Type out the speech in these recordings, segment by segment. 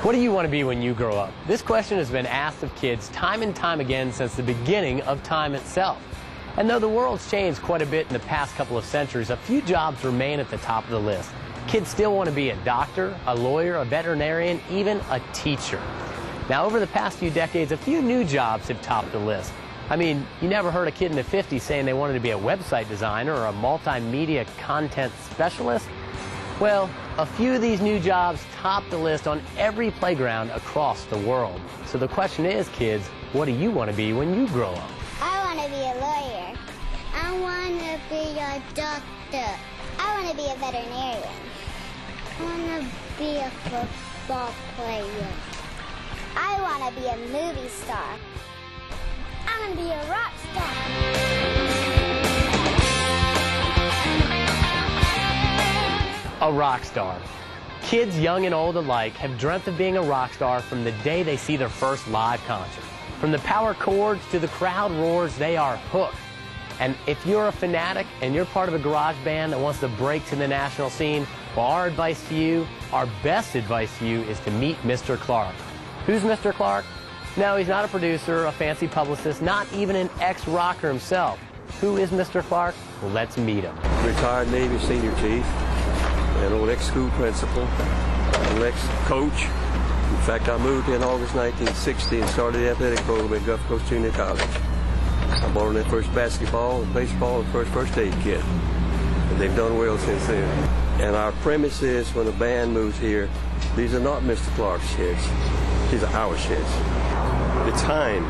What do you want to be when you grow up? This question has been asked of kids time and time again since the beginning of time itself. And though the world's changed quite a bit in the past couple of centuries, a few jobs remain at the top of the list. Kids still want to be a doctor, a lawyer, a veterinarian, even a teacher. Now, over the past few decades, a few new jobs have topped the list. I mean, you never heard a kid in the 50s saying they wanted to be a website designer or a multimedia content specialist. Well, a few of these new jobs top the list on every playground across the world. So the question is, kids, what do you want to be when you grow up? I want to be a lawyer. I want to be a doctor. I want to be a veterinarian. I want to be a football player. I want to be a movie star. I want to be a rock star. A rock star. Kids young and old alike have dreamt of being a rock star from the day they see their first live concert. From the power chords to the crowd roars, they are hooked. And if you're a fanatic and you're part of a garage band that wants to break to the national scene, well, our advice to you, our best advice to you, is to meet Mr. Clark. Who's Mr. Clark? No, he's not a producer, a fancy publicist, not even an ex-rocker himself. Who is Mr. Clark? Well, let's meet him. Retired Navy senior chief, an old ex-school principal, an ex-coach. In fact, I moved in August 1960 and started the athletic program at Gulf Coast Junior College. I bought on their first basketball, baseball, and first aid kit. And they've done well since then. And our premise is, when a band moves here, these are not Mr. Clark's sheds. These are our sheds. The time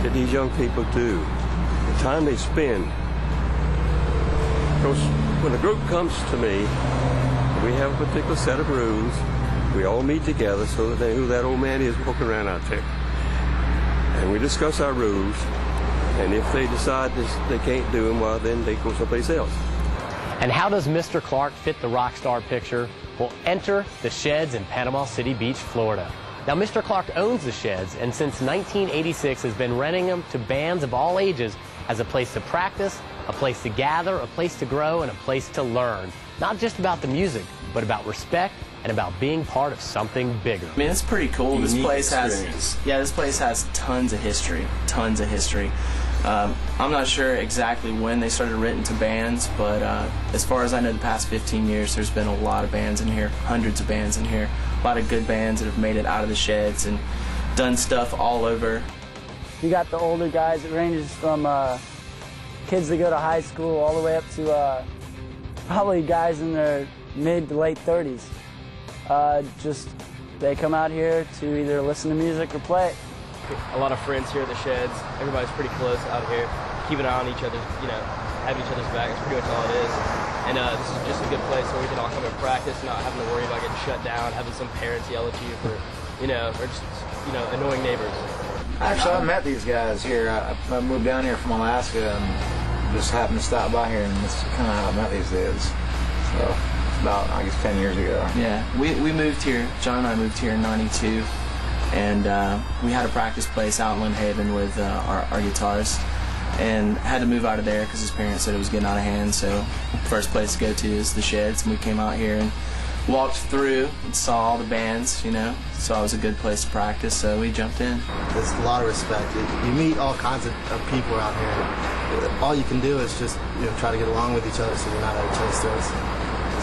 that these young people do, the time they spend. Because when a group comes to me, we have a particular set of rules. We all meet together so that they know who that old man is walking around out there. And we discuss our rules. And if they decide they can't do them, well, then they go someplace else. And how does Mr. Clark fit the rock star picture? Well, enter the Sheds in Panama City Beach, Florida. Now, Mr. Clark owns the Sheds, and since 1986 has been renting them to bands of all ages as a place to practice, a place to gather, a place to grow, and a place to learn. Not just about the music, but about respect and about being part of something bigger. I mean, it's pretty cool. This place has tons of history, tons of history. I'm not sure exactly when they started renting to bands, but as far as I know, the past 15 years, there's been a lot of bands in here, hundreds of bands in here, a lot of good bands that have made it out of the Sheds and done stuff all over. You got the older guys. It ranges from kids that go to high school all the way up to probably guys in their mid to late 30s. They come out here to either listen to music or play. A lot of friends here at the Sheds. Everybody's pretty close out here. Keep an eye on each other, have each other's back. That's pretty much all it is. And this is just a good place where we can all come and practice, not having to worry about getting shut down, having some parents yell at you for, or just, annoying neighbors. Actually, I met these guys here. I moved down here from Alaska and just happened to stop by here, and that's kind of how I met these dudes. So, about, I guess, 10 years ago. Yeah, we moved here. John and I moved here in '92, and we had a practice place out in Lynn Haven with our guitarist, and had to move out of there because his parents said it was getting out of hand. So, first place to go to is the Sheds, and we came out here and walked through and saw all the bands, saw it was a good place to practice, so we jumped in. There's a lot of respect. You meet all kinds of people out here. All you can do is just try to get along with each other so you're not at each other's throats.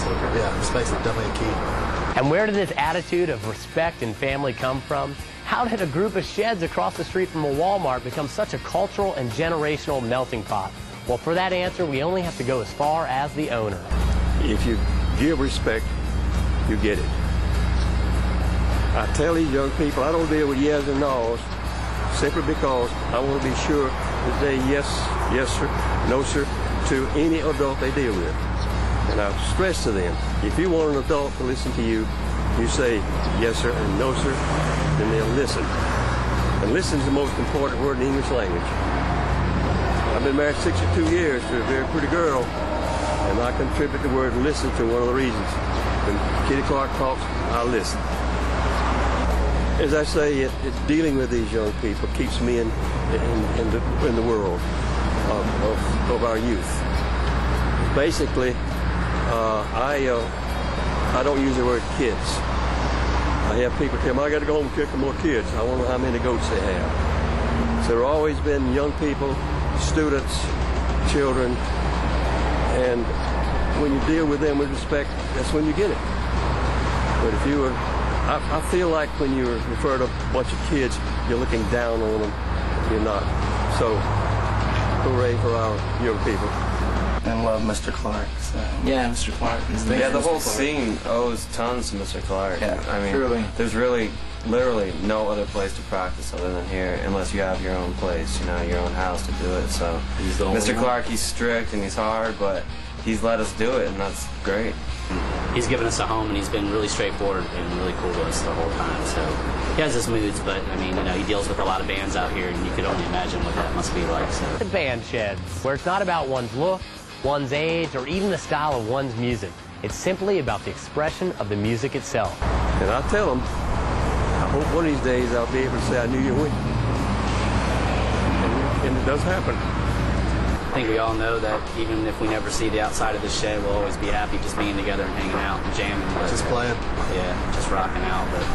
So yeah, respect's definitely a key. And where did this attitude of respect and family come from? How did a group of Sheds across the street from a Walmart become such a cultural and generational melting pot? Well, for that answer, we only have to go as far as the owner. If you give respect, you get it. I tell these young people, I don't deal with yes and no's simply because I want to be sure that they yes sir, no sir, to any adult they deal with. And I stress to them, if you want an adult to listen to you, you say yes sir and no sir, then they'll listen. And listen is the most important word in the English language. I've been married 62 years to a very pretty girl, and I contribute the word listen to one of the reasons. When Kitty Clark talks, I listen. As I say, dealing with these young people keeps me in the world of our youth. Basically, I don't use the word kids. I have people tell me, I got to go home and cook for more kids. I wonder how many goats they have. So there have always been young people, students, children, and when you deal with them with respect, that's when you get it. But if you were, I feel like when you refer to a bunch of kids, you're looking down on them. You're not. So, hooray for our young people. And love Mr. Clark. So. Yeah, Mr. Clark. Yeah, the whole scene owes tons to Mr. Clark. Yeah, I mean, truly. there's really, literally no other place to practice other than here, unless you have your own place, you know, your own house to do it. So, Mr. Clark, he's strict and he's hard, but he's let us do it, and that's great. He's given us a home, and he's been really straightforward and really cool to us the whole time. So he has his moods, but I mean, you know, he deals with a lot of bands out here, and you could only imagine what that must be like. So. The band sheds, where it's not about one's look, one's age, or even the style of one's music. It's simply about the expression of the music itself. And I tell them, I hope one of these days I'll be able to say I knew you when. And it does happen. I think we all know that even if we never see the outside of this shed, we'll always be happy just being together and hanging out and jamming. Just playing. Yeah, just rocking out. But